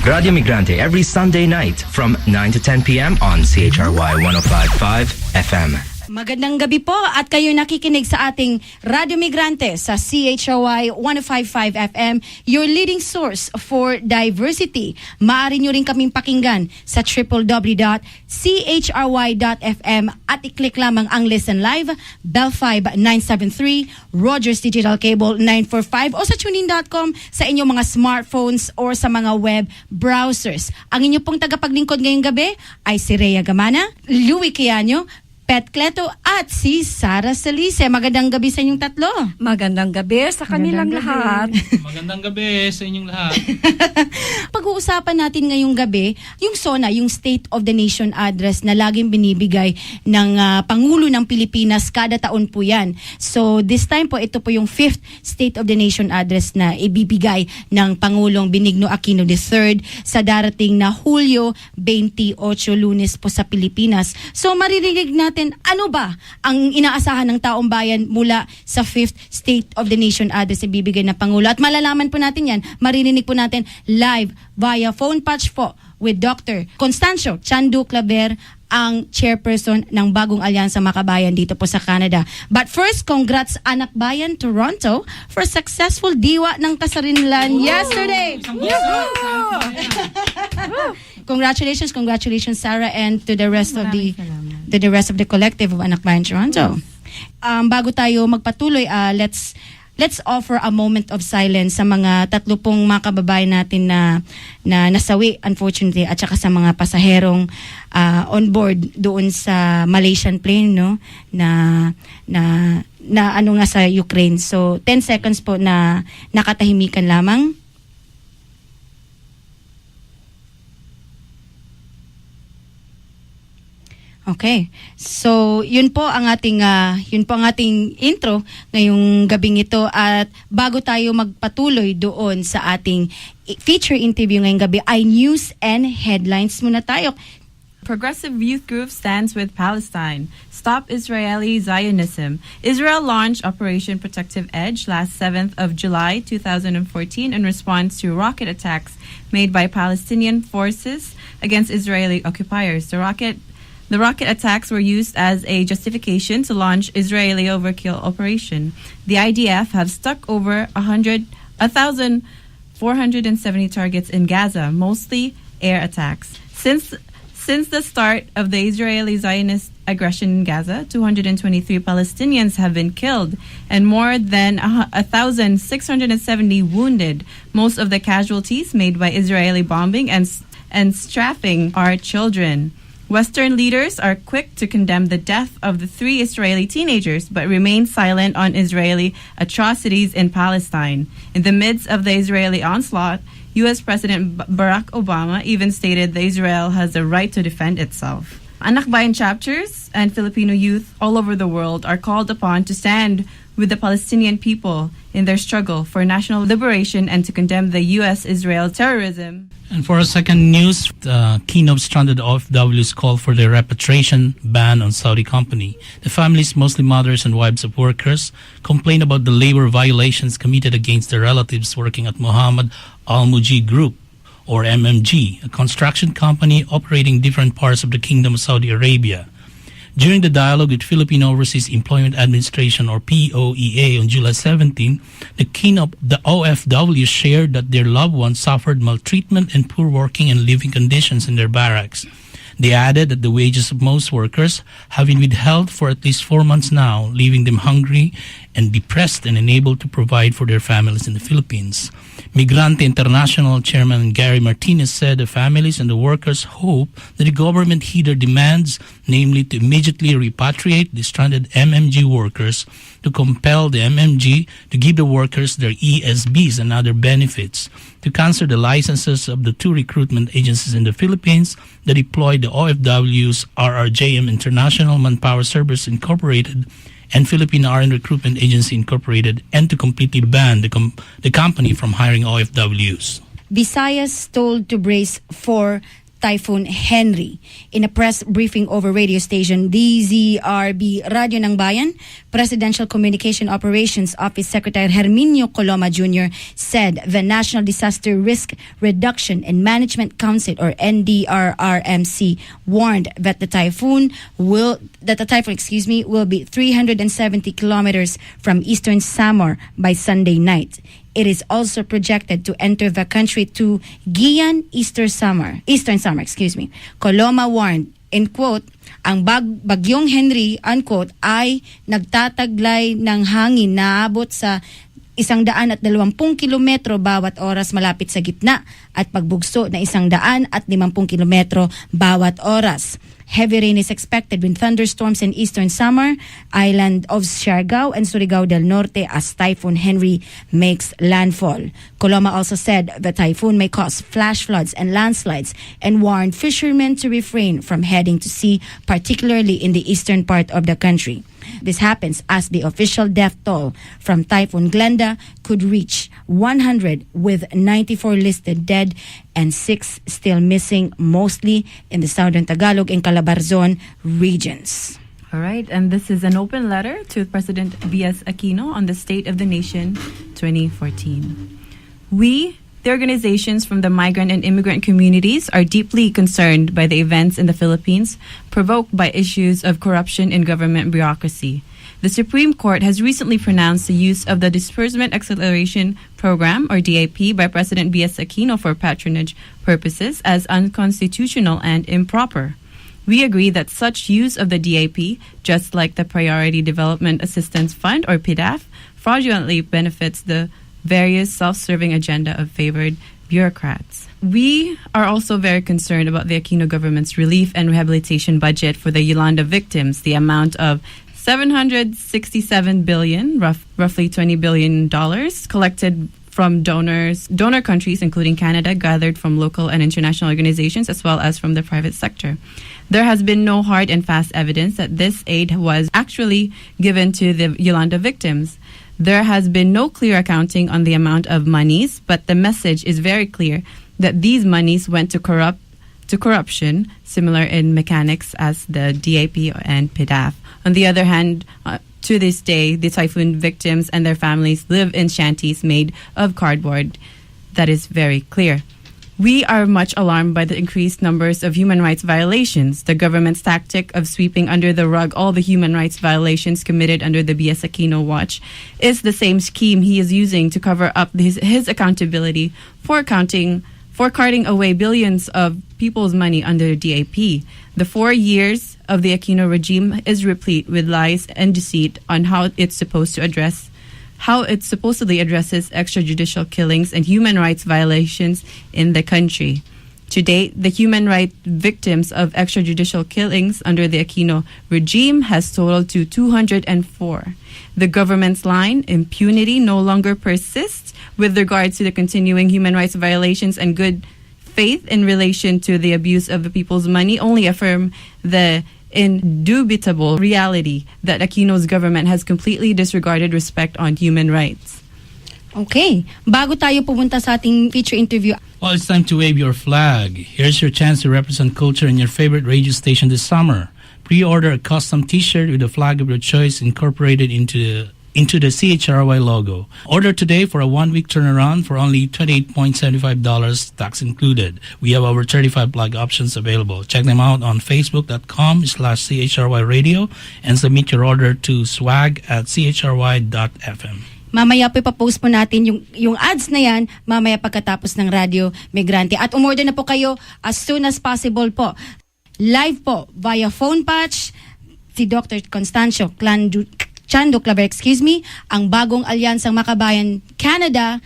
Radio Migrante every Sunday night from 9 to 10 p.m. on CHRY 105.5 FM. Magandang gabi po at kayo nakikinig sa ating Radyo Migrante sa CHRY 105.5 FM, your leading source for diversity. Maaari nyo rin kaming pakinggan sa www.chry.fm at i-click lamang ang Listen Live, Bell 5973, Rogers Digital Cable 945 o sa tunein.com sa inyong mga smartphones or sa mga web browsers. Ang inyong pong tagapaglingkod ngayong gabi ay si Rhea Gamana, Louie Quiano, Pet Cleto at si Sara Salice. Magandang gabi sa inyong tatlo. Magandang gabi sa kanilang lahat. Magandang gabi sa inyong lahat. Pag-uusapan natin ngayong gabi, yung SONA, yung State of the Nation Address na laging binibigay ng Pangulo ng Pilipinas. Kada taon po yan. So this time po, ito po yung 5th State of the Nation Address na ibibigay ng Pangulong Benigno Aquino III sa darating na Hulyo 28, Lunes po sa Pilipinas. So maririnig natin ano ba ang inaasahan ng taong bayan mula sa 5th State of the Nation Address na ibibigay ng Pangulo. At malalaman po natin yan, maririnig po natin live via phone patch po with Dr. Constancio Chandu Claver, ang chairperson ng Bagong Alyansang Makabayan dito po sa Canada. But first, congrats Anak Bayan Toronto for successful diwa ng kasarinlan yesterday. Congratulations Sarah, and to the rest of the collective of Anak Bayan Toronto. Bago tayo magpatuloy, let's offer a moment of silence sa mga tatlo pong mga kababayan natin na nasawi unfortunately, at saka sa mga pasaherong on board doon sa Malaysian plane, no, na ano nga sa Ukraine. So 10 seconds po na nakatahimikan lamang. Okay. So, yun po ang ating intro ngayong gabing ito, at bago tayo magpatuloy doon sa ating feature interview ngayong gabi ay news and headlines muna tayo. Progressive Youth Group stands with Palestine. Stop Israeli Zionism. Israel launched Operation Protective Edge last 7th of July 2014 in response to rocket attacks made by Palestinian forces against Israeli occupiers. The rocket attacks were used as a justification to launch Israeli overkill operation. The IDF have struck over 1,470 targets in Gaza, mostly air attacks. Since the start of the Israeli Zionist aggression in Gaza, 223 Palestinians have been killed and more than 1,670 wounded. Most of the casualties made by Israeli bombing and strafing are children. Western leaders are quick to condemn the death of the 3 Israeli teenagers, but remain silent on Israeli atrocities in Palestine. In the midst of the Israeli onslaught, U.S. President Barack Obama even stated that Israel has the right to defend itself. Anak Bayan chapters and Filipino youth all over the world are called upon to stand with the Palestinian people in their struggle for national liberation and to condemn the U.S.-Israel terrorism. And for our second news, the keynote stranded OFWs call for the repatriation ban on Saudi company. The families, mostly mothers and wives of workers, complain about the labor violations committed against their relatives working at Mohammed Al Mujib Group, or MMG, a construction company operating different parts of the Kingdom of Saudi Arabia. During the dialogue with Philippine Overseas Employment Administration, or POEA, on July 17, the OFW shared that their loved ones suffered maltreatment and poor working and living conditions in their barracks. They added that the wages of most workers have been withheld for at least 4 months now, leaving them hungry and depressed and unable to provide for their families in the Philippines. Migrante International Chairman Gary Martinez said the families and the workers hope that the government heed their demands, namely to immediately repatriate the stranded MMG workers, to compel the MMG to give the workers their ESBs and other benefits, to cancel the licenses of the 2 recruitment agencies in the Philippines that deploy the OFWs, RRJM International Manpower Service Incorporated and Philippine RN Recruitment Agency Incorporated, and to completely ban the company from hiring OFWs. Visayas told to brace for Typhoon Henry. In a press briefing over radio station DZRB Radio ng Bayan, Presidential Communication Operations Office Secretary Herminio Coloma Jr. said the National Disaster Risk Reduction and Management Council or NDRRMC warned that the typhoon will be 370 kilometers from eastern Samar by Sunday night. It is also projected to enter the country to Giyan, Eastern Samar. Coloma warned, in quote, ang Bagyong Henry, unquote, ay nagtataglay ng hangin na abot sa 120 kilometro bawat oras malapit sa gitna at pagbugso na 150 kilometro bawat oras. Heavy rain is expected with thunderstorms in eastern Samar, island of Siargao and Surigao del Norte as Typhoon Henry makes landfall. Coloma also said the typhoon may cause flash floods and landslides and warned fishermen to refrain from heading to sea, particularly in the eastern part of the country. This happens as the official death toll from Typhoon Glenda could reach 100 with 94 listed dead and 6 still missing, mostly in the southern Tagalog and Calabarzon regions. All right, and this is an open letter to President B.S. Aquino on the State of the Nation 2014. We, the organizations from the migrant and immigrant communities, are deeply concerned by the events in the Philippines provoked by issues of corruption in government bureaucracy. The Supreme Court has recently pronounced the use of the Disbursement Acceleration Program, or DAP, by President B.S. Aquino for patronage purposes as unconstitutional and improper. We agree that such use of the DAP, just like the Priority Development Assistance Fund, or PDAF, fraudulently benefits the various self-serving agenda of favored bureaucrats. We are also very concerned about the Aquino government's relief and rehabilitation budget for the Yolanda victims, the amount of $767 billion, roughly $20 billion, collected from donor countries, including Canada, gathered from local and international organizations, as well as from the private sector. There has been no hard and fast evidence that this aid was actually given to the Yolanda victims. There has been no clear accounting on the amount of monies, but the message is very clear that these monies went to corruption, similar in mechanics as the DAP and PDAF. On the other hand, to this day, the typhoon victims and their families live in shanties made of cardboard. That is very clear. We are much alarmed by the increased numbers of human rights violations. The government's tactic of sweeping under the rug all the human rights violations committed under the B.S. Aquino watch is the same scheme he is using to cover up his accountability for carting away billions of people's money under DAP. The 4 years of the Aquino regime is replete with lies and deceit on how it supposedly addresses extrajudicial killings and human rights violations in the country. To date, the human rights victims of extrajudicial killings under the Aquino regime has totaled to 204. The government's line, impunity, no longer persists with regards to the continuing human rights violations, and good faith in relation to the abuse of the people's money only affirm the indubitable reality that Aquino's government has completely disregarded respect on human rights. Okay, bago tayo pumunta sa ating feature interview. Well, it's time to wave your flag. Here's your chance to represent culture in your favorite radio station this summer. Pre-order a custom t-shirt with the flag of your choice incorporated into the CHRY logo. Order today for a 1-week turnaround for only $28.75, tax included. We have over 35 flag options available. Check them out on facebook.com/CHRY radio and submit your order to swag@chry.fm. Mamaya po ipapost po natin yung ads na yan mamaya pagkatapos ng Radyo Migrante. At umorder na po kayo as soon as possible po. Live po via phone patch si Dr. Constancio Chandu, Claver, ang bagong Alyansang Makabayn, Canada,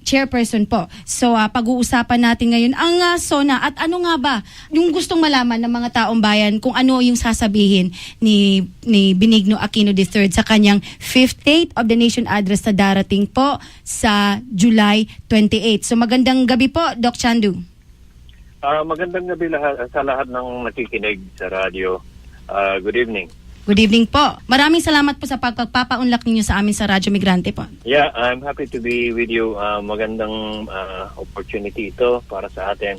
chairperson po. So, pag-uusapan natin ngayon ang SONA at ano nga ba yung gustong malaman ng mga taong bayan kung ano yung sasabihin ni Benigno Aquino III sa kanyang 5th State of the Nation address na darating po sa July 28. So, magandang gabi po, Doc Chandu. Magandang gabi sa lahat ng nakikinig sa radyo. Good evening. Good evening po. Maraming salamat po sa pagpapaunlak ninyo sa amin sa Radyo Migrante po. Yeah, I'm happy to be with you. Magandang opportunity ito para sa atin.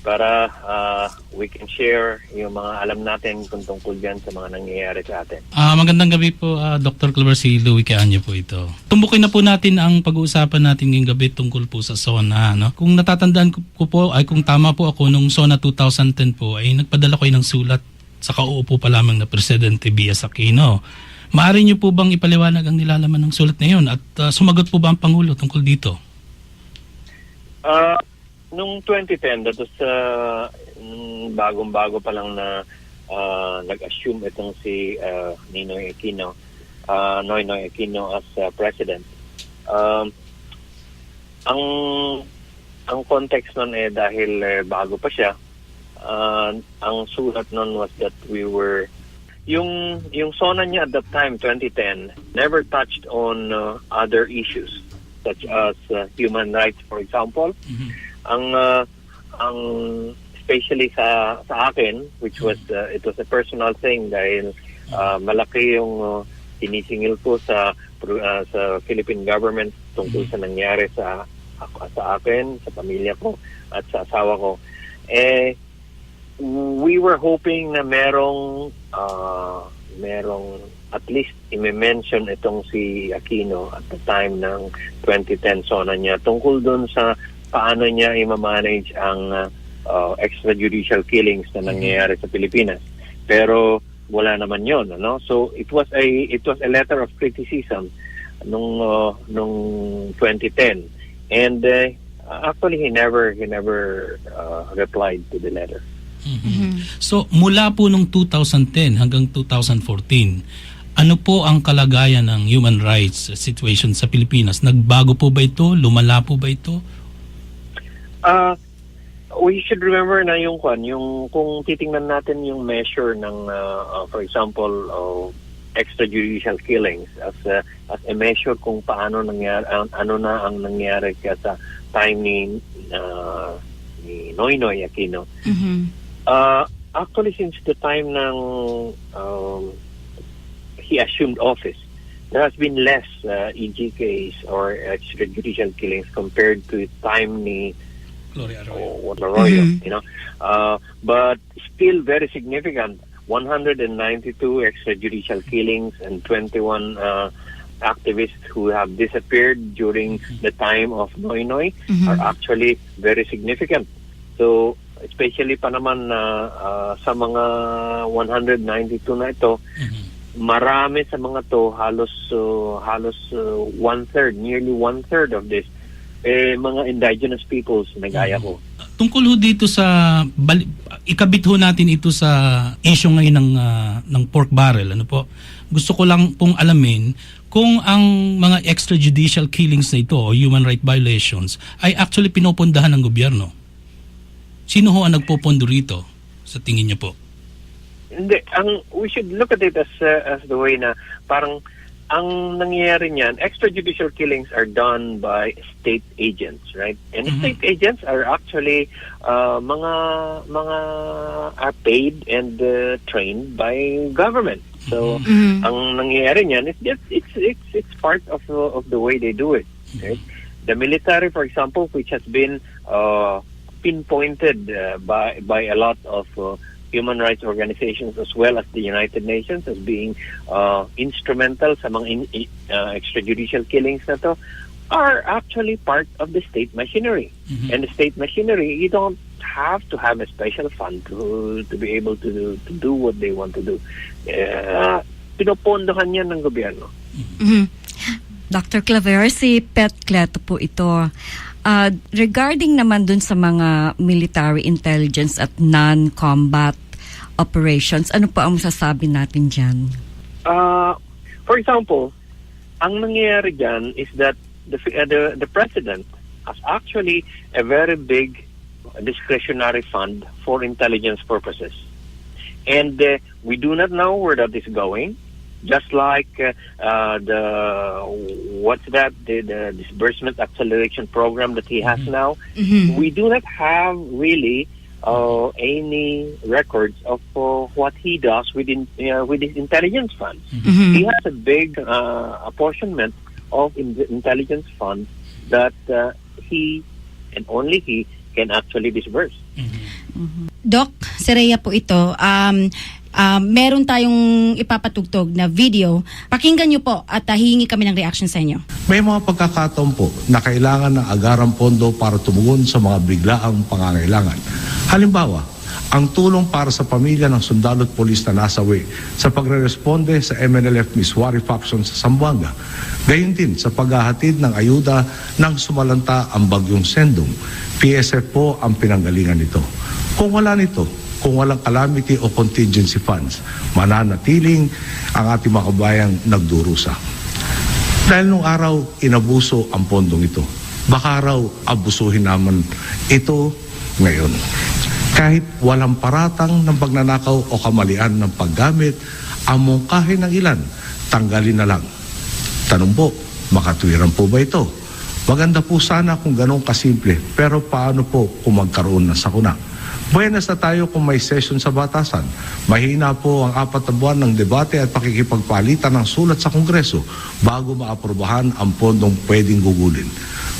para we can share yung mga alam natin kung tungkol dyan sa mga nangyayari sa atin. Magandang gabi po, Dr. Claver, si Louie Caño po ito. Tumbukin na po natin ang pag-uusapan natin ngayong gabi tungkol po sa SONA. No? Kung natatandaan ko po, ay kung tama po ako, nung SONA 2010 po, ay nagpadala ko ng sulat sa kauupo pa lamang na Presidente BS Aquino. Maaari niyo po bang ipaliwanag ang nilalaman ng sulat na yun? At sumagot po ba ang Pangulo tungkol dito? Noong 2010, that was bagong-bago pa lang na nag-assume itong si Noynoy Aquino as president. Ang context nun dahil bago pa siya, ang sulat nun was that we were yung SONA niya at that time, 2010, never touched on other issues such as human rights, for example. Ang especially sa akin, which was it was a personal thing dahil malaki yung sinisingil ko sa Philippine government tungkol sa nangyari sa akin, sa pamilya ko at sa asawa ko. We were hoping na merong at least i-mention itong si Aquino at the time ng 2010 SONA niya tungkol dun sa paano niya i-manage ang extrajudicial killings na nangyayari sa Pilipinas. Pero wala naman yon, ano? So it was a letter of criticism nung 2010, and actually he never replied to the letter. So mula po nung 2010 hanggang 2014, ano po ang kalagayan ng human rights situation sa Pilipinas? Nagbago po ba ito? Lumala po ba ito? We should remember na yung kung titingnan natin yung measure ng for example extrajudicial killings as a measure kung paano nangyari, ano na ang nangyari sa time ni Noynoy Aquino. Actually, since the time ng he assumed office, there has been less EGKs or extrajudicial killings compared to time ni Arroyo, you know, but still very significant. 192 extrajudicial killings and 21 activists who have disappeared during the time of Noynoy are actually very significant. So, especially pa naman sa mga 192 na ito, marami sa mga to, halos nearly one-third of this mga indigenous peoples na gaya ko. Tungkol ho dito sa ikabit ho natin ito sa issue ngayon ng pork barrel, ano po? Gusto ko lang pong alamin kung ang mga extrajudicial killings na ito o human right violations ay actually pinopondahan ng gobyerno. Sino ho ang nagpopondo rito sa tingin niyo po? Hindi, we should look at it as the way na parang ang nangyayari niyan, extrajudicial killings are done by state agents, right? And state agents are actually mga are paid and trained by government. So ang nangyayari niyan is just it's part of the way they do it. Right? The military, for example, which has been pinpointed by a lot of human rights organizations as well as the United Nations as being instrumental sa mga extrajudicial killings na to, are actually part of the state machinery. And the state machinery, you don't have to have a special fund to be able to do what they want to do. Pinopondohan yan ng gobyerno. Dr. Claver, si Pet Cleto po ito. Regarding naman dun sa mga military intelligence at non-combat operations, ano po ang masasabi natin dyan? For example, ang nangyayari dyan is that the president has actually a very big discretionary fund for intelligence purposes. And we do not know where that is going. Just like the disbursement acceleration program that he has now, we do not have really any records of what he does with his intelligence funds. He has a big apportionment of intelligence funds that he and only he can actually disburse. Doc, si Rhea po ito. Meron tayong ipapatugtog na video. Pakinggan nyo po at hihingi kami ng reaction sa inyo. May mga pagkakataon po na kailangan ng agarang pondo para tumugon sa mga biglaang pangangailangan. Halimbawa, ang tulong para sa pamilya ng sundalo at polis na nasawi sa pagre-responde sa MNLF Miswari Faction sa Zamboanga. Gayon din sa paghahatid ng ayuda nang sumalanta ang bagyong Sendong. PSF po ang pinanggalingan nito. Kung wala nito, kung walang calamity o contingency funds, mananatiling ang ating mga kabayang nagdurusa. Dahil nung araw, inabuso ang pondong ito. Baka raw abusuhin naman ito ngayon. Kahit walang paratang ng pagnanakaw o kamalian ng paggamit, ang mungkahi ng ilan, tanggalin na lang. Tanong po, makatwiran po ba ito? Maganda po sana kung ganun kasimple, pero paano po kung magkaroon ng sakuna? Buenas na tayo kung may session sa batasan. Mahina po ang 4 na buwan ng debate at pakikipagpalitan ng sulat sa Kongreso bago maaprobahan ang pondong pwedeng gugulin.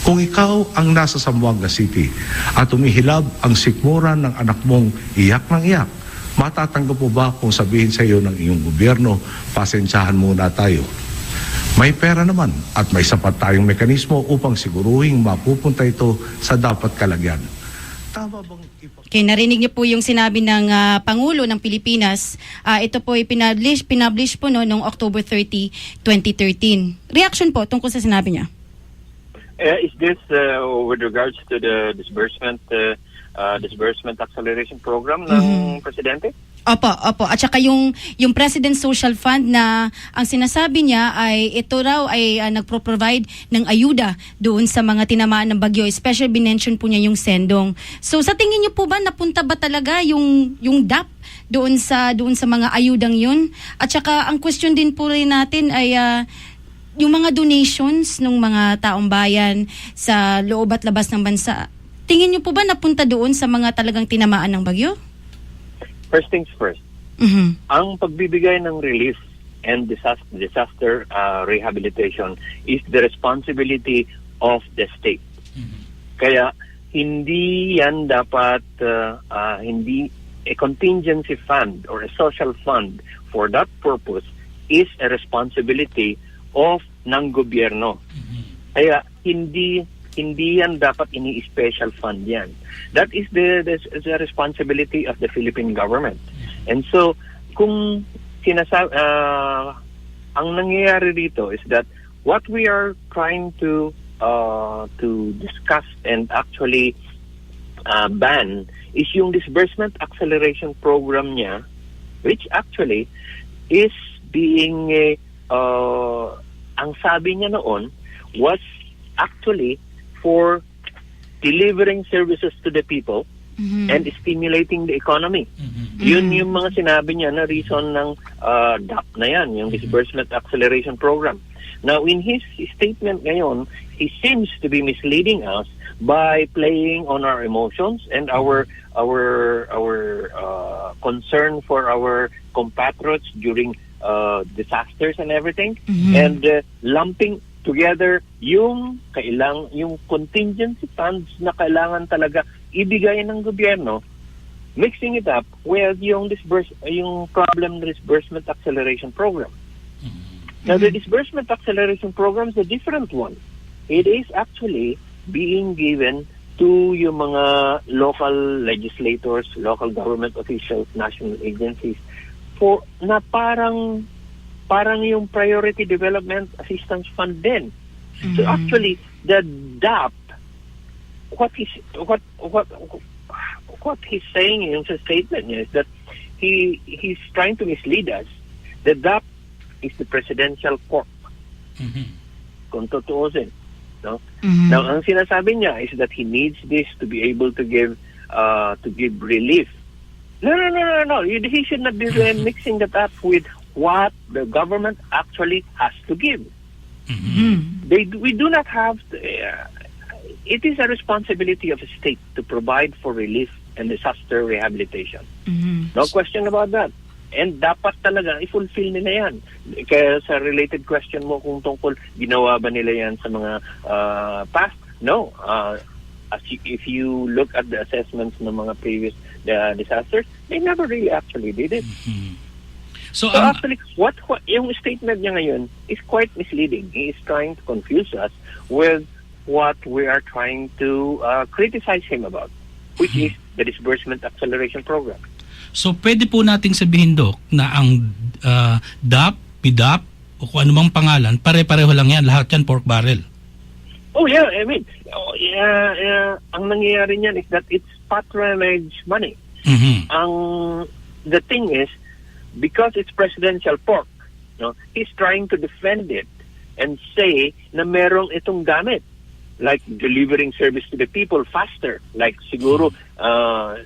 Kung ikaw ang nasa Zamboanga City at umihilab ang sikmura ng anak mong iyak ng iyak, matatanggap po ba kung sabihin sa iyo ng iyong gobyerno, pasensyahan muna tayo? May pera naman at may sapat tayong mekanismo upang siguruhing mapupunta ito sa dapat kalagyan. Tama bang Okay, narinig niyo po yung sinabi ng Pangulo ng Pilipinas. Ito po ay pinablish po noong October 30, 2013. Reaction po tungkol sa sinabi niya. Is this with regards to the disbursement acceleration program ng Presidente? Opo. At saka yung President Social Fund na ang sinasabi niya ay ito raw ay nagpro-provide ng ayuda doon sa mga tinamaan ng bagyo. Special binention po niya yung Sendong. So sa tingin niyo po ba napunta ba talaga yung DAP doon sa mga ayudang yun? At saka ang question din po rin natin ay yung mga donations ng mga taong bayan sa loob at labas ng bansa. Tingin niyo po ba napunta doon sa mga talagang tinamaan ng bagyo? First things first, ang pagbibigay ng relief and disaster rehabilitation is the responsibility of the state. Kaya hindi yan dapat, hindi a contingency fund or a social fund for that purpose is a responsibility of ng gobyerno. Kaya hindi yan dapat ini-special fund yan. That is the responsibility of the Philippine government. And so, kung ang nangyayari dito is that what we are trying to discuss and actually ban is yung disbursement acceleration program niya, which actually is being ang sabi niya noon was actually for delivering services to the people and stimulating the economy. Yun yung mga sinabi niya na reason ng DAP na yan, yung Disbursement Acceleration Program. Now, in his statement ngayon, he seems to be misleading us by playing on our emotions and our concern for our compatriots during disasters and everything, and lumping together yung contingency funds na kailangan talaga ibigay ng gobyerno, mixing it up with yung problem ng disbursement acceleration program. Now, the disbursement acceleration program is a different one. It is actually being given to yung mga local legislators, local government officials, national agencies, for na parang yung Priority Development Assistance Fund din. So actually, the DAP, what he's saying in his statement is that he's trying to mislead us. The DAP is the presidential corp. Kung tutuusin, no? Now, ang sinasabi niya is that he needs this to be able to give relief. No. He should not be mixing that up with what the government actually has to give. We do not have to, it is a responsibility of the state to provide for relief and disaster rehabilitation. No question about that. And dapat talaga i-fulfill nila yan. Kaya sa related question mo kung tungkol ginawa ba nila yan sa mga past, no. if you look at the assessments ng mga previous disasters, they never really actually did it. So actually, what yung statement niya ngayon is quite misleading. He is trying to confuse us with what we are trying to criticize him about, which is the disbursement acceleration program. So pwede po nating sabihin, Doc, na ang DAP, PDAP, o kung anumang pangalan, pare-pareho lang yan. Lahat yan pork barrel. Oh yeah, I mean, ang nangyayari niyan is that it's patronage money. The thing is, because it's presidential pork, he's trying to defend it and say na merong itong gamit, like delivering service to the people faster, like siguro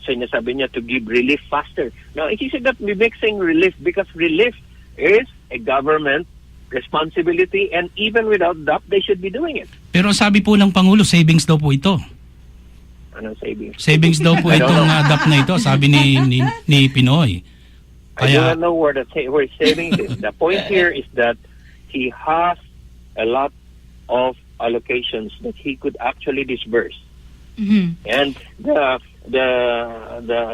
sinasabi niya to give relief faster. Now, he said that we make saying relief because relief is a government responsibility, and even without DAP, they should be doing it. Pero sabi po ng Pangulo, savings daw po ito. Anong savings? Savings daw po itong DAP na ito, sabi ni Pinoy. I do not know where savings is. The point here is that he has a lot of allocations that he could actually disburse. And the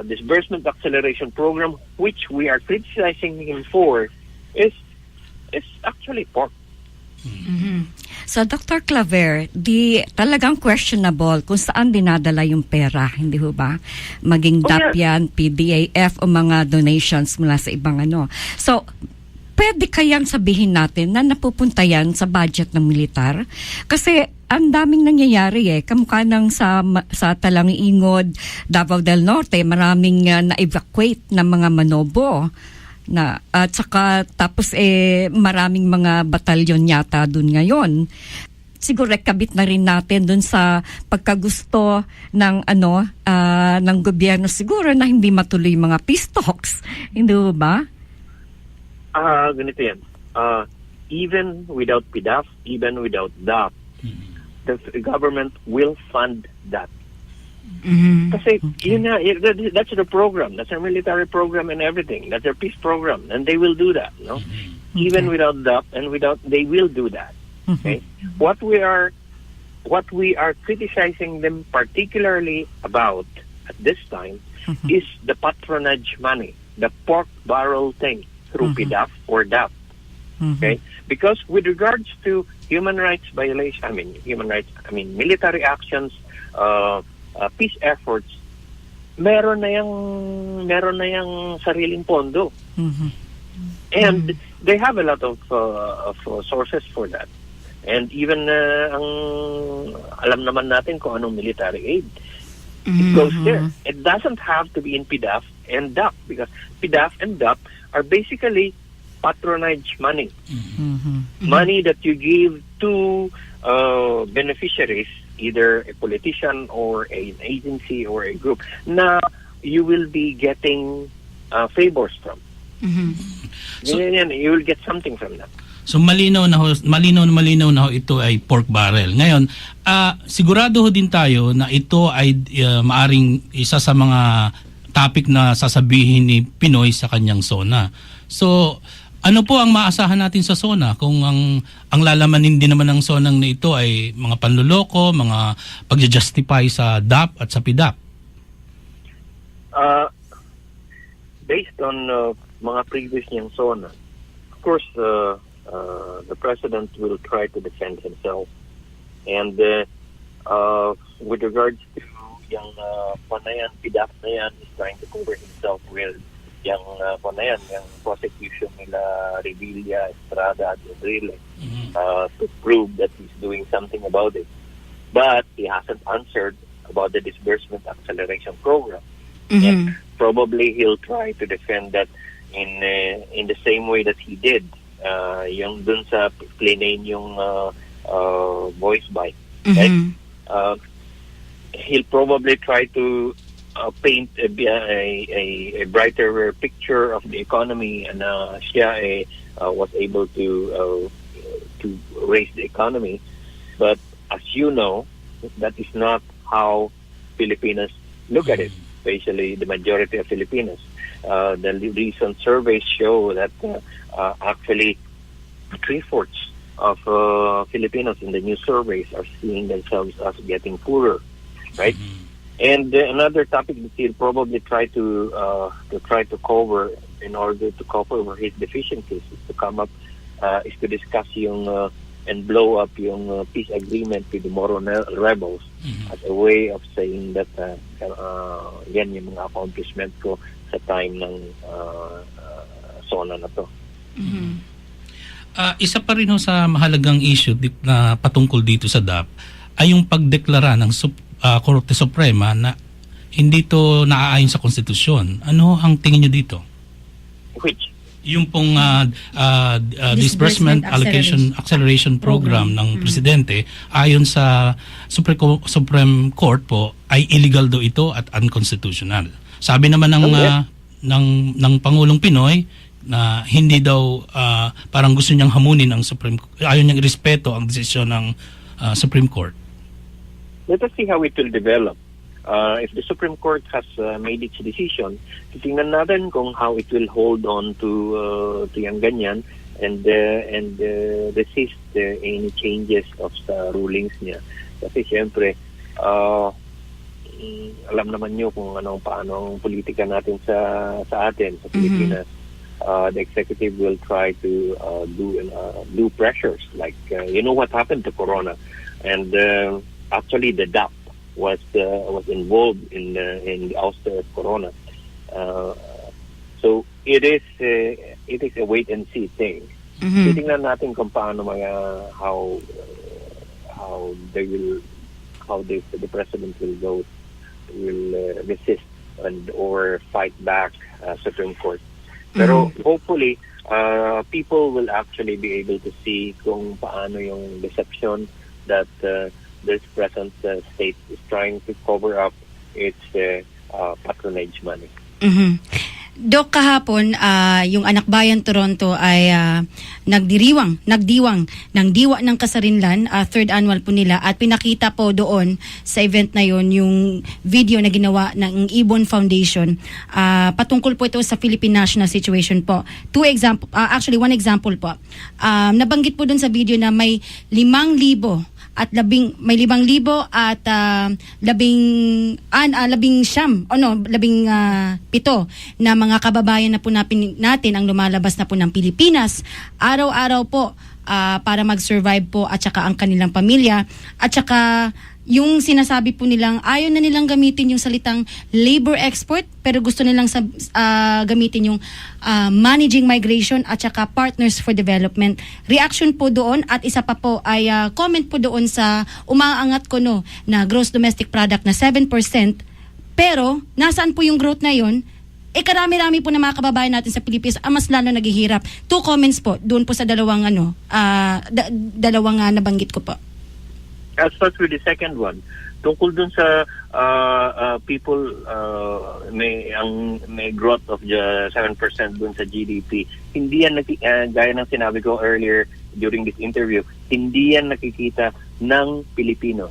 disbursement acceleration program, which we are criticizing him for, is actually pork. So, Dr. Claver, talagang questionable kung saan dinadala yung pera, hindi ho ba? Maging DAP yan, PDAF o mga donations mula sa ibang So, pwede kayang sabihin natin na napupunta yan sa budget ng militar? Kasi ang daming nangyayari kamukha ng sa Talang-Ingod, Davao del Norte, maraming na-evacuate ng mga manobo. At saka tapos maraming mga batalyon yata dun ngayon. Siguro kabit na rin natin dun sa pagkagusto ng ng gobyerno siguro na hindi matuloy mga peace talks. Hindi ba? Ganito yan. Even without PDAF, even without DAP, the government will fund that. Kasi that's the program. That's a military program and everything. That's their peace program, and they will do that. Even without that, and they will do that. Okay. What we are criticizing them particularly about at this time is the patronage money, the pork barrel thing through PDAF or DAP. Okay, because with regards to human rights violation, military actions. Peace efforts, meron na yang sariling pondo. And they have a lot of sources for that. And even alam naman natin kung anong military aid. It goes there. It doesn't have to be in PDAF and DAP, because PDAF and DAP are basically patronage money. Money that you give to beneficiaries, either a politician or an agency or a group, na you will be getting favors from. So, you will get something from that. So malinaw na ho ito ay pork barrel. Ngayon, sigurado ho din tayo na ito ay maaring isa sa mga topic na sasabihin ni Pinoy sa kanyang SONA. So ano po ang maasahan natin sa SONA kung ang lalamanin din naman ng SONA na ito ay mga panluloko, mga pagja-justify sa DAP at sa PDAP? Based on mga previous niyang SONA, of course, the President will try to defend himself. And with regards to yung panayan, PDAP na yan, is trying to cover himself with yung prosecution nila Revilla, Estrada at Rodriguez to prove that he's doing something about it. But he hasn't answered about the disbursement acceleration program. And probably he'll try to defend that in the same way that he did yung dun sa Plenane yung voice bite. Right? He'll probably try to paint a brighter picture of the economy, and siya was able to raise the economy. But as you know, that is not how Filipinos look at it, especially the majority of Filipinos. The recent surveys show that actually 3/4 of Filipinos in the new surveys are seeing themselves as getting poorer. right? And another topic that he'll probably try to cover in order to cover his deficiencies is to come up is to discuss yung and blow up yung peace agreement with the Moro rebels as a way of saying that yan yung mga accomplishment ko sa time ng SONA na to. Isa pa rin ho sa mahalagang issue na patungkol dito sa DAP ay yung pagdeklara ng Korte Suprema na hindi to naaayon sa konstitusyon. Ano ang tingin nyo dito? Which? Yung pong Disbursement Acceleration Program ng Presidente ayon sa Supreme Court po ay illegal daw ito at unconstitutional. Sabi naman ng Pangulong Pinoy na hindi daw parang gusto niyang hamunin ang ayaw niyang irespeto ang desisyon ng Supreme Court. Let us see how it will develop. If the Supreme Court has made its decision, titingnan natin kung how it will hold on to yung ganyan and resist any changes of the rulings niya. Kasi siyempre, alam naman niyo kung paano ang politika natin sa atin, sa Pilipinas. The executive will try to do pressures like you know what happened to Corona, and actually the DAP was involved in the ouster of Corona. So it is a wait and see thing. Titingnan natin kung paano how the president will resist and or fight back Supreme Court. Pero hopefully people will actually be able to see kung paano yung deception that this present state is trying to cover up its patronage money. Dok, kahapon, yung Anak Bayan Toronto ay nagdiwang ng Diwa ng Kasarinlan, third annual po nila, at pinakita po doon sa event na yon yung video na ginawa ng Ibon Foundation. Patungkol po ito sa Philippine national situation po. One example po. Nabanggit po doon sa video na may 5,000 at 5,000 at 17 na mga kababayan na po natin ang lumalabas na po ng Pilipinas araw-araw po para mag-survive po at saka ang kanilang pamilya at saka yung sinasabi po nilang ayaw na nilang gamitin yung salitang labor export pero gusto nilang gamitin yung managing migration at saka partners for development. Reaction po doon at isa pa po ay comment po doon sa umaangat ko na gross domestic product na 7%, pero nasaan po yung growth na yon? Karami-rami po na mga kababayan natin sa Pilipinas ang mas lalo naghihirap. 2 comments po doon po sa dalawang nabanggit ko po. I'll start with the second one. Tungkol dun sa people may growth of the 7% dun sa GDP. Hindi yan gaya ng sinabi ko earlier during this interview, hindi yan nakikita ng Pilipino.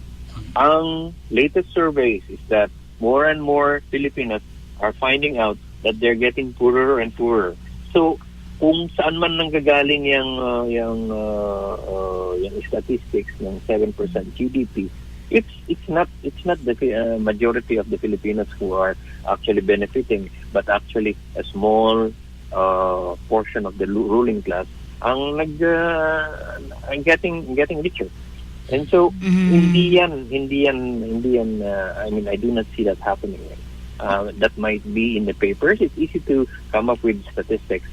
Ang latest surveys is that more and more Filipinos are finding out that they're getting poorer and poorer. So kung saan man nanggagaling yung statistics ng 7% GDP, it's not the majority of the Filipinos who are actually benefiting, but actually a small portion of the ruling class ang getting richer. And so hindi yan I mean, I do not see that happening. That might be in the papers. It's easy to come up with statistics.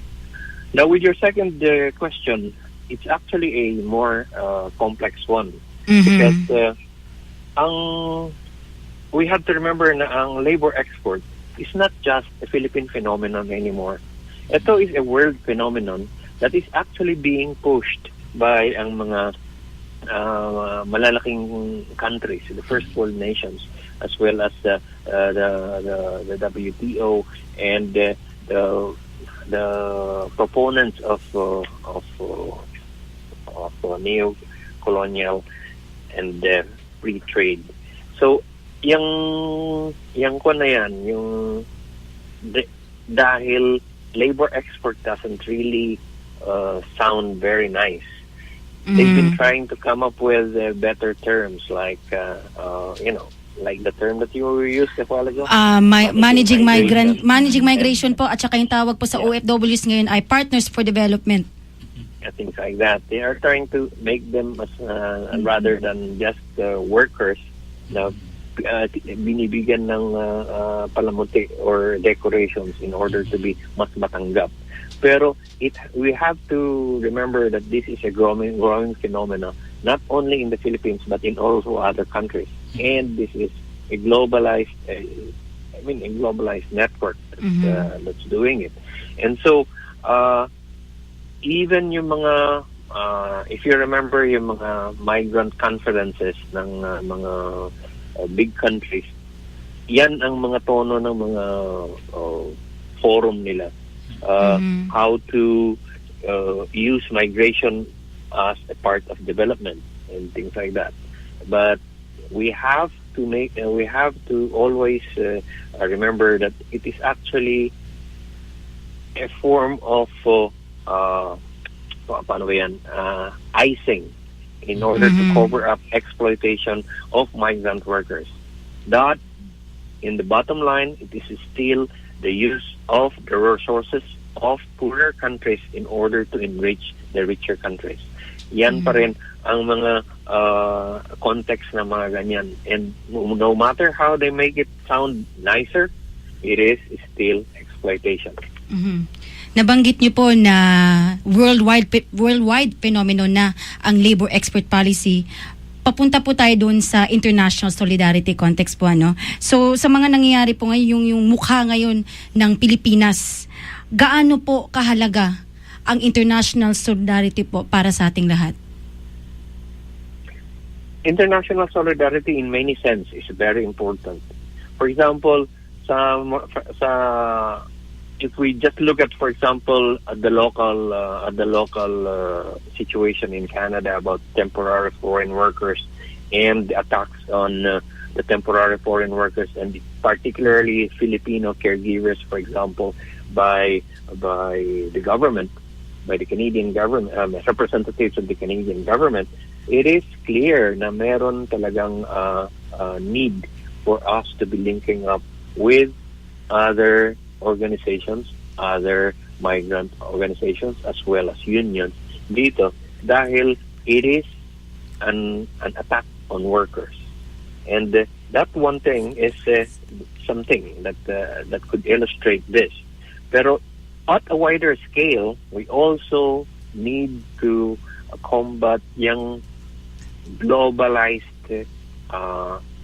Now, with your second question, it's actually a more complex one because we have to remember na ang labor export is not just a Philippine phenomenon anymore. Ito is a world phenomenon that is actually being pushed by ang mga malalaking countries, the first world nations, as well as the WTO and the proponents of neo-colonial and free trade. So, yung ko na yan, dahil labor export doesn't really sound very nice. They've been trying to come up with better terms like like the term that you used a while ago? Managing migration po, at saka yung tawag po sa OFWs ngayon ay Partners for Development. Things like that. They are trying to make them as rather than just workers na binibigyan ng palamuti or decorations in order to be mas matanggap. Pero we have to remember that this is a growing phenomenon, not only in the Philippines but in also other countries. And this is a globalized, network that's doing it. And so, even yung mga, if you remember yung mga migrant conferences ng mga big countries, yan ang mga tono ng mga forum nila. How to use migration as a part of development and things like that. But we have to always remember that it is actually a form of icing in order to cover up exploitation of migrant workers. That, in the bottom line, it is still the use of the resources of poorer countries in order to enrich the richer countries. Yan pa rin ang mga context na mga ganyan. And no matter how they make it sound nicer, it is still exploitation. Nabanggit niyo po na worldwide phenomenon na ang labor export policy. Papunta po tayo doon sa international solidarity context po, ano. So sa mga nangyayari po ngayon, yung mukha ngayon ng Pilipinas, gaano po kahalaga ang international solidarity po para sa ating lahat? International solidarity in many sense is very important. For example, if we just look at, for example, the local situation in Canada about temporary foreign workers and the attacks on the temporary foreign workers, and particularly Filipino caregivers, for example, by the government, by the Canadian government, representatives of the Canadian government, it is clear na meron talagang need for us to be linking up with other organizations, other migrant organizations, as well as unions dito, dahil it is an attack on workers. And that one thing is something that could illustrate this. Pero at a wider scale, we also need to combat yung globalized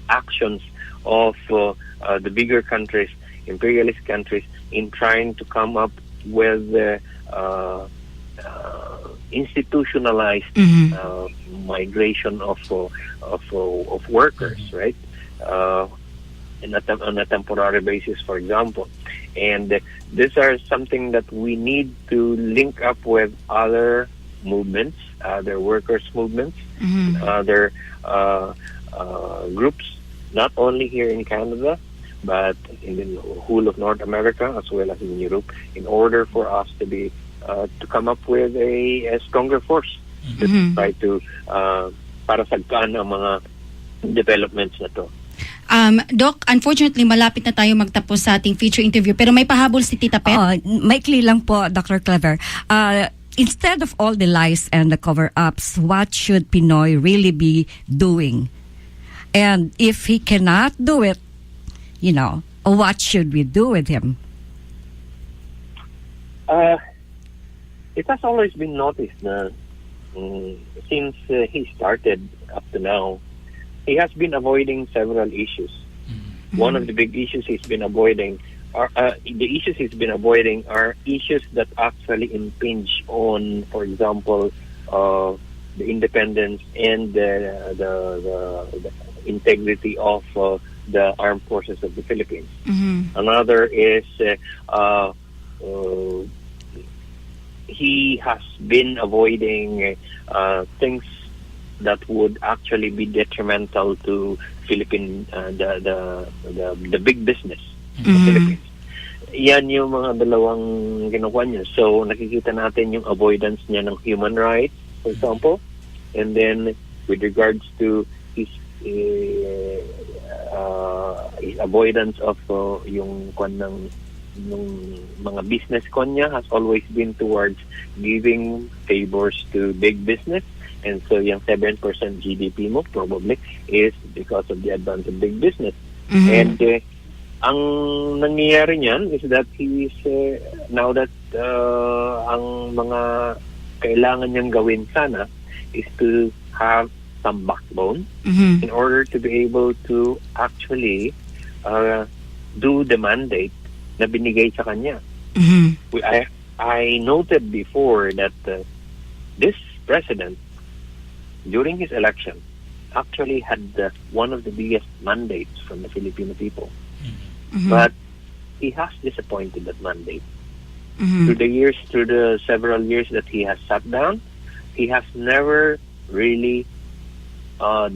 actions of the bigger countries, imperialist countries, in trying to come up with institutionalized migration of workers, right? On a temporary basis, for example. And these are something that we need to link up with other movements, other workers' movements, other groups, not only here in Canada, but in the whole of North America as well as in Europe, in order for us to be to come up with a stronger force to try to para sagkaan ang mga developments na to. Doc, unfortunately, malapit na tayo magtapos sa ating feature interview, pero may pahabol si Tita Pet. Maikli lang po, Dr. Claver. Instead of all the lies and the cover-ups, what should Pinoy really be doing? And if he cannot do it, what should we do with him? It has always been noticed na since he started up to now, he has been avoiding several issues. One of the big issues he's been avoiding are issues that actually impinge on, for example, the independence and the integrity of the armed forces of the Philippines. Another is he has been avoiding things that would actually be detrimental to Philippine the big business of the Philippines. Yan yung mga dalawang ginawa niya. So nakikita natin yung avoidance niya ng human rights, for example, and then with regards to his his avoidance of yung kwan ng yung mga business niya has always been towards giving favors to big business. And so yung 7% GDP mo probably is because of the advance of big business. And ang nangyayari niyan is that he is now that ang mga kailangan niyang gawin sana is to have some backbone in order to be able to actually do the mandate na binigay sa kanya. I noted before that this president, during his election, actually had one of the biggest mandates from the Filipino people. But he has disappointed that mandate. Through the several years that he has sat down, he has never really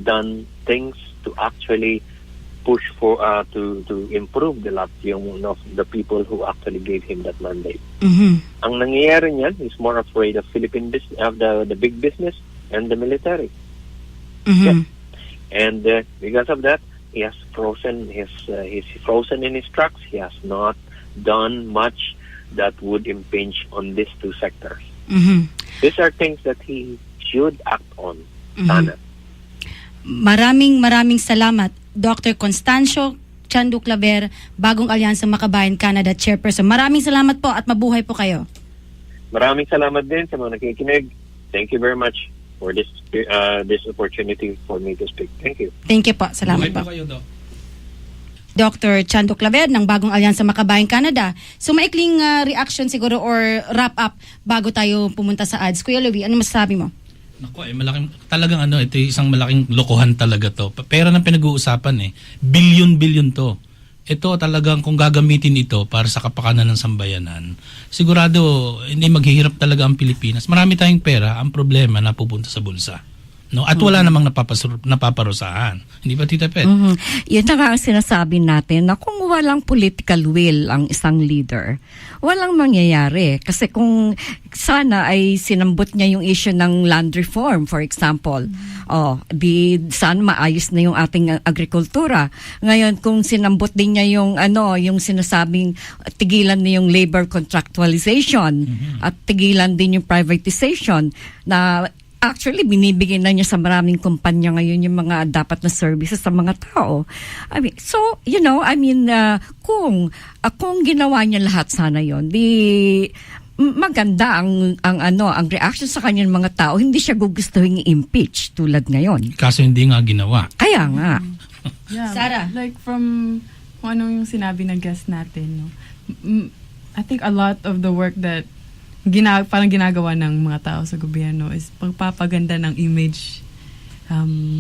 done things to actually push for to improve the lot of the people who actually gave him that mandate. Ang nangyayari niyan is more afraid of Philippine business, of the big business and the military. Yeah. And because of that, he has frozen he's frozen in his tracks. He has not done much that would impinge on these two sectors. These are things that he should act on. Sana. Maraming salamat, Dr. Constancio Chandu Claver, Bagong Alyansang Makabayn-Canada Chairperson. Maraming salamat po at mabuhay po kayo. Maraming salamat din sa mga nakikinig. Thank you very much for this opportunity for me to speak. Thank you. Thank you po. Salamat po. Kayo, Doc. Dr. Chandu Claver ng Bagong Alyansang Makabayn-Canada. So maikling reaction siguro or wrap up bago tayo pumunta sa ads. Kuya Louie, ano masasabi mo? Naku, malaking, talagang ito isang malaking lokohan talaga to. Pera ng pinag-uusapan bilyon-bilyon to. Ito talagang kung gagamitin ito para sa kapakanan ng sambayanan, sigurado hindi maghihirap talaga ang Pilipinas. Marami tayong pera, ang problema napupunta sa bulsa. No? At wala namang napaparusahan. Hindi ba, Tita Pet? Yun na nga ang sinasabi natin na kung walang political will ang isang leader, walang mangyayari. Kasi kung sana ay sinambot niya yung issue ng land reform, for example, sana maayos na yung ating agrikultura. Ngayon, kung sinambot din niya yung yung sinasabing tigilan na yung labor contractualization at tigilan din yung privatization na actually, binibigyan na niya sa maraming kumpanya ngayon yung mga dapat na services sa mga tao. I mean, so, kung ginawa niya lahat sana yon, maganda ang reaction sa kanyang mga tao. Hindi siya gugustuhin i-impeach tulad ngayon. Kaso hindi nga ginawa. Kaya nga. Yeah, Sarah? like from kung ano yung sinabi ng guest natin, no? I think a lot of the work that parang ginagawa ng mga tao sa gobyerno is pagpapaganda ng image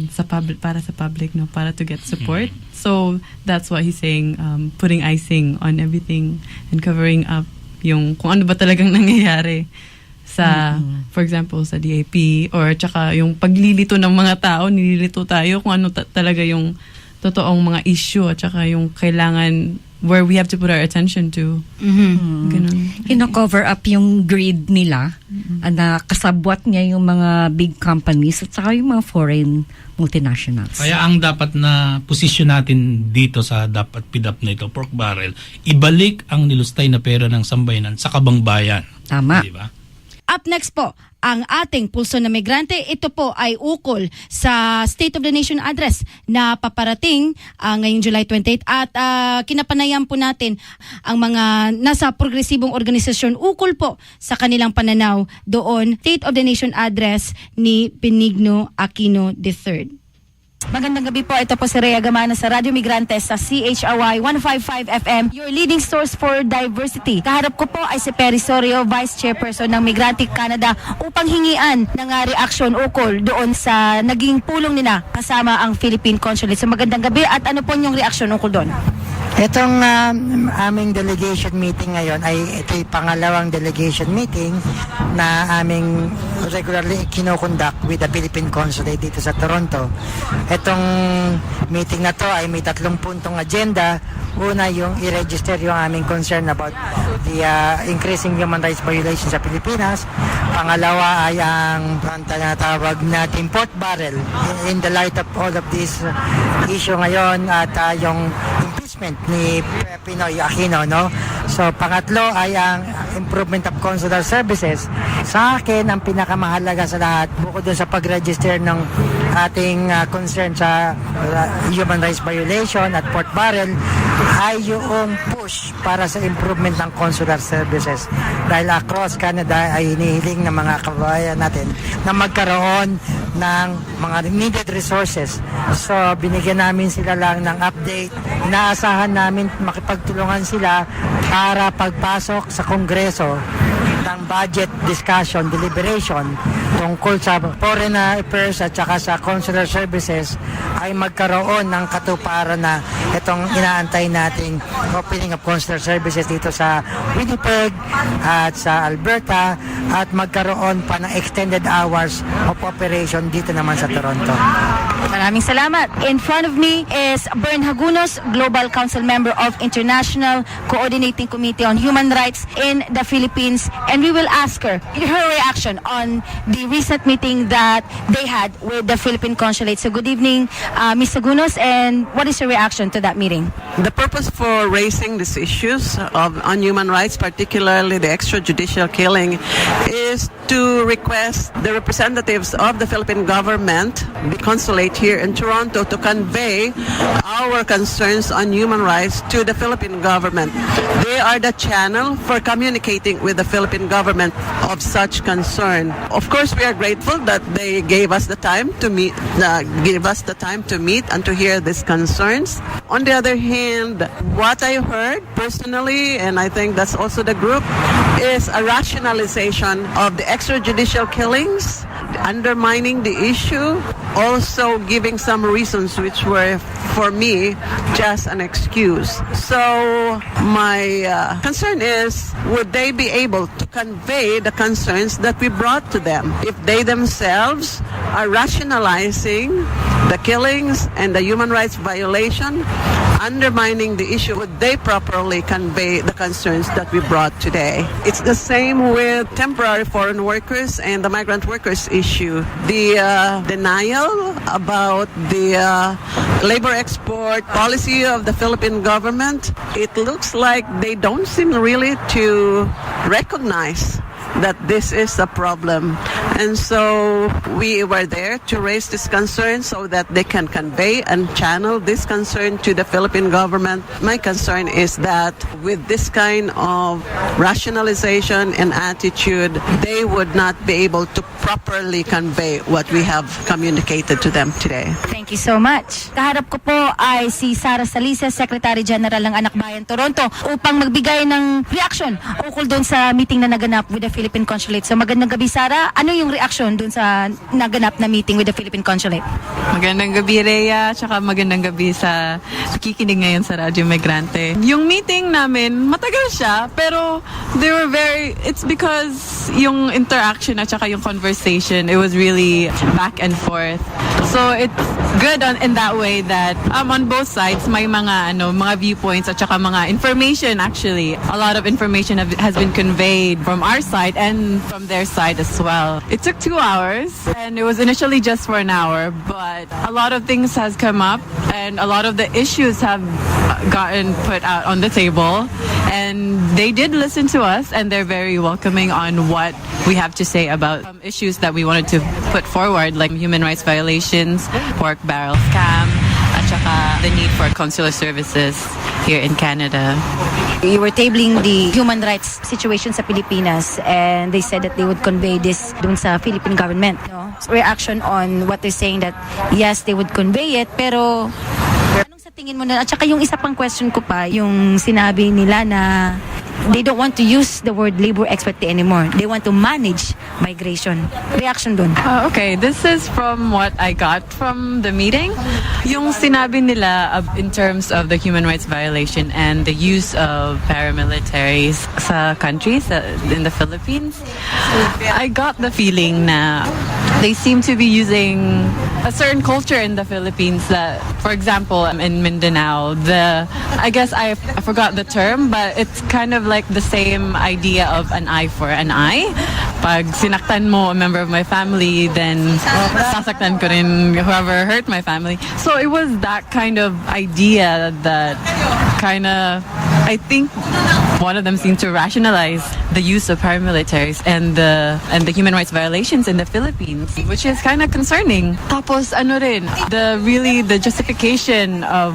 sa public, para sa public, no, para to get support. So that's why he's saying putting icing on everything and covering up yung kung ano ba talagang nangyayari sa for example sa DAP or tsaka yung paglilito ng mga tao, nililito tayo kung ano talaga yung totoong mga issue at tsaka yung kailangan where we have to put our attention to. Ganun. Kino-cover up yung greed nila na kasabwat niya yung mga big companies at saka yung mga foreign multinationals. Kaya ang dapat na posisyon natin dito sa dapat pidap na ito, pork barrel, ibalik ang nilustay na pera ng sambayanan sa kabangbayan. Tama. Diba? Up next po, ang ating Pulso na Migrante. Ito po ay ukol sa State of the Nation Address na paparating ngayong July 28 at kinapanayan po natin ang mga nasa progresibong organisasyon ukol po sa kanilang pananaw doon. State of the Nation Address ni Benigno Aquino III. Magandang gabi po. Ito po si Rhea Gamana sa Radyo Migrante sa CHRY 105.5 FM, your leading source for diversity. Kaharap ko po ay si Perry Sorio, Vice Chairperson ng Migrante Canada, upang hingian ng reaksyon ukol doon sa naging pulong nila kasama ang Philippine Consulate. So magandang gabi at ano po yung reaksyon ukol doon? Itong aming delegation meeting ngayon ay ito'y pangalawang delegation meeting na aming regularly kinoconduct with the Philippine Consulate dito sa Toronto. Itong meeting na to ay may 3 puntong agenda. Una, yung i-register yung aming concern about the increasing human rights violations sa Pilipinas. Pangalawa ay ang tinatawag natin pork barrel in the light of all of this issue ngayon at yung impeachment ni Pinoy Aquino, no? So, pangatlo ay ang improvement of consular services. Sa akin, ang pinakamahalaga sa lahat, bukod dun sa pag-register ng ating concern sa human rights violation at pork barrel, ay yung push para sa improvement ng consular services. Dahil across Canada ay hinihiling ng mga kababayan natin na magkaroon ng mga needed resources. So, binigyan namin sila lang ng update. Inaasahan namin makipagtulungan sila para pagpasok sa Kongreso ng budget discussion, deliberation tungkol sa foreign affairs at saka sa consular services ay magkaroon ng katuparan na itong inaantay nating opening of consular services dito sa Winnipeg at sa Alberta at magkaroon pa ng extended hours of operation dito naman sa Toronto. Maraming salamat. In front of me is Bern Hagunos, Global Council Member of International Coordinating Committee on Human Rights in the Philippines, and we will ask her reaction on the recent meeting that they had with the Philippine Consulate. So good evening, Ms. Hagunos, and what is your reaction to that meeting? The purpose for raising these issues on human rights, particularly the extrajudicial killing, is to request the representatives of the Philippine government, the consulate here in Toronto, to convey our concerns on human rights to the Philippine government. They are the channel for communicating with the Philippine government of such concern. Of course, we are grateful that they gave us the time to meet, and to hear these concerns. On the other hand, what I heard personally, and I think that's also the group, is a rationalization of the extrajudicial killings, undermining the issue, also giving some reasons which were, for me, just an excuse. So my concern is, would they be able to convey the concerns that we brought to them? If they themselves are rationalizing the killings and the human rights violation, undermining the issue, would they properly convey the concerns that we brought today? It's the same with temporary foreign workers and the migrant workers issue. The denial about the labor export policy of the Philippine government, it looks like they don't seem really to recognize that this is a problem. And so we were there to raise this concern so that they can convey and channel this concern to the Philippine government. My concern is that with this kind of rationalization and attitude, they would not be able to properly convey what we have communicated to them today. Thank you so much. Kaharap ko po ay si Sara Salices, Secretary General ng Anak Bayan Toronto, upang magbigay ng reaction ukol doon sa meeting na naganap with the Philippine Consulate. So magandang gabi, Sara. Ano yung reaction doon sa naganap na meeting with the Philippine Consulate? Magandang gabi, Rhea, tsaka magandang gabi sa kikinig ngayon sa Radyo Migrante. Yung meeting namin, matagal siya, pero it's because yung interaction at saka yung conversation, it was really back and forth. So it's good in that way that on both sides may mga viewpoints at saka mga information. Actually, a lot of information has been conveyed from our side and from their side as well. It took 2 hours, and it was initially just for an hour, but a lot of things has come up and a lot of the issues have gotten put out on the table, and they did listen to us, and they're very welcoming on what we have to say about issues that we wanted to put forward, like human rights violations, pork barrel scam, at saka the need for consular services here in Canada. You were tabling the human rights situation sa Pilipinas, and they said that they would convey this dun sa Philippine government. No? Reaction on what they're saying, that yes, they would convey it, pero anong sa tingin mo na? At saka yung isa pang question ko pa, yung sinabi nila na they don't want to use the word labor expert anymore. They want to manage migration. Reaction dun? Okay, this is from what I got from the meeting. Yung sinabi nila in terms of the human rights violation and the use of paramilitaries sa countries in the Philippines, I got the feeling na they seem to be using a certain culture in the Philippines that, for example, in Mindanao, I guess I forgot the term, but it's kind of like the same idea of an eye for an eye. Pag sinaktan mo a member of my family, then sasaktan ko rin whoever hurt my family. So it was that kind of idea that kind of, I think one of them seemed to rationalize the use of paramilitaries and the human rights violations in the Philippines, which is kind of concerning. Tapos ano rin, the justification of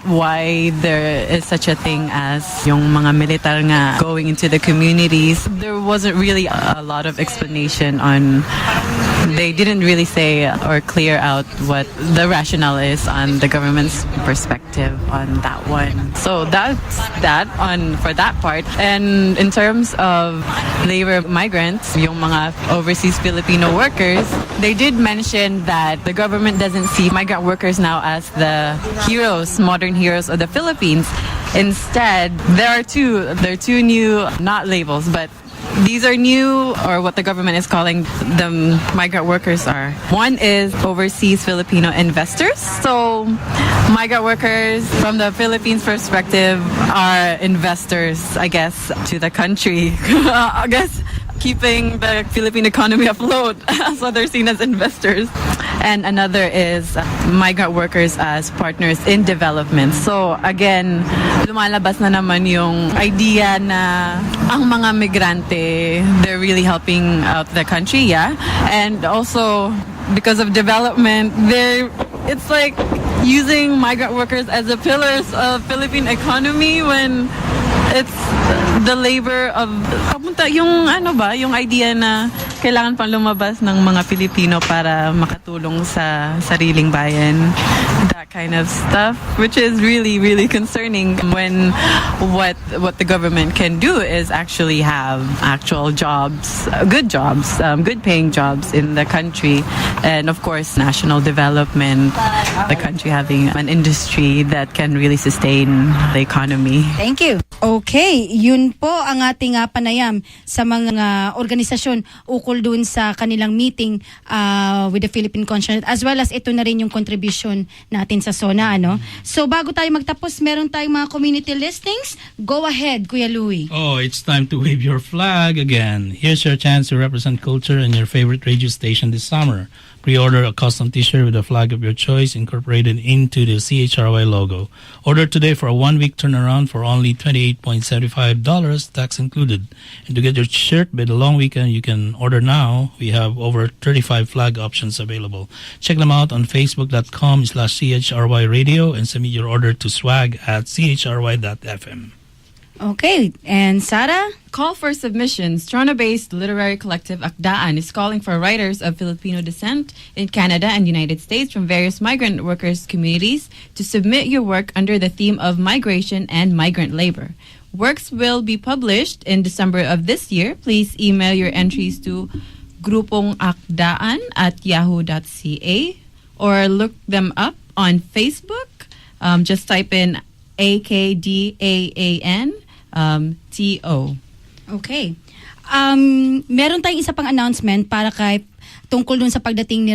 why there is such a thing as yung mga militar nga going into the communities, there wasn't really a lot of explanation on. They didn't really say or clear out what the rationale is on the government's perspective on that one. So that's that for that part. And in terms of labor migrants, yung mga overseas Filipino workers, they did mention that the government doesn't see migrant workers now as the heroes, modern heroes of the Philippines. Instead, there are two new, not labels, but these are new, or what the government is calling the migrant workers are. One is overseas Filipino investors. So migrant workers from the Philippines perspective are investors, I guess, to the country. I guess keeping the Philippine economy afloat. So they're seen as investors. And another is migrant workers as partners in development. So again, lumalabas na naman yung idea na ang mga migrante, they're really helping out the country, yeah. And also because of development, it's like using migrant workers as the pillars of Philippine economy when it's the labor of yung idea na kailangan pang lumabas ng mga Pilipino para makatulong sa sariling bayan, that kind of stuff, which is really, really concerning when what the government can do is actually have actual jobs, good paying jobs in the country, and of course national development, the country having an industry that can really sustain the economy. Thank you. Okay, yun po ang ating panayam sa mga organisasyon ukol dun sa kanilang meeting with the Philippine Consulate, as well as ito na rin yung contribution natin sa SONA, ano? So bago tayo magtapos, meron tayong mga community listings. Go ahead, Kuya Louie. Oh, it's time to wave your flag again. Here's your chance to represent culture in your favorite radio station this summer. Pre-order a custom t-shirt with a flag of your choice incorporated into the CHRY logo. Order today for a 1-week turnaround for only $28.75, tax included. And to get your shirt by the long weekend, you can order now. We have over 35 flag options available. Check them out on facebook.com/CHRY radio and submit your order to swag@chry.fm. Okay, and Sarah? Call for submissions. Toronto-based literary collective Akdaan is calling for writers of Filipino descent in Canada and United States from various migrant workers' communities to submit your work under the theme of migration and migrant labor. Works will be published in December of this year. Please email your entries to grupongakdaan@yahoo.ca or look them up on Facebook. Just type in AKDAAN TO. Okay. Meron tayong isa pang announcement para kay tungkol dun sa pagdating ni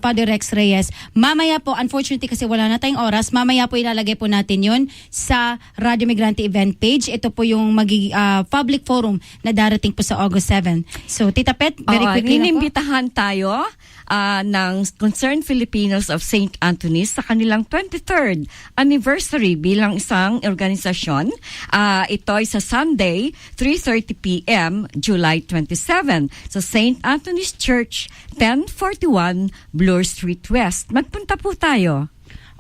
Father Rex Reyes. Mamaya po, unfortunately kasi wala na tayong oras, mamaya po ilalagay po natin yon sa Radyo Migrante event page. Ito po yung public forum na darating po sa August 7. So, Tita Pet, very quickly na po. Inimbitahan tayo ng Concerned Filipinos of St. Anthony's sa kanilang 23rd anniversary bilang isang organisasyon. Ito ay sa Sunday, 3:30 p.m., July 27, sa St. Anthony's Church, 1041 Bloor Street West. Magpunta po tayo.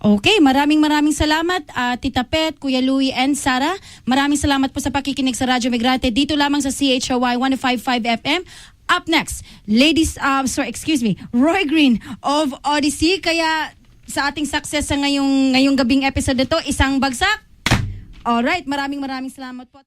Okay, maraming salamat Tita Pet, Kuya Louie, and Sarah. Maraming salamat po sa pakikinig sa Radyo Migrante dito lamang sa CHRY 105.5 FM. Up next, Roy Green of Odyssey. Kaya sa ating success sa ngayong gabing episode nito, isang bagsak. Alright, maraming salamat po.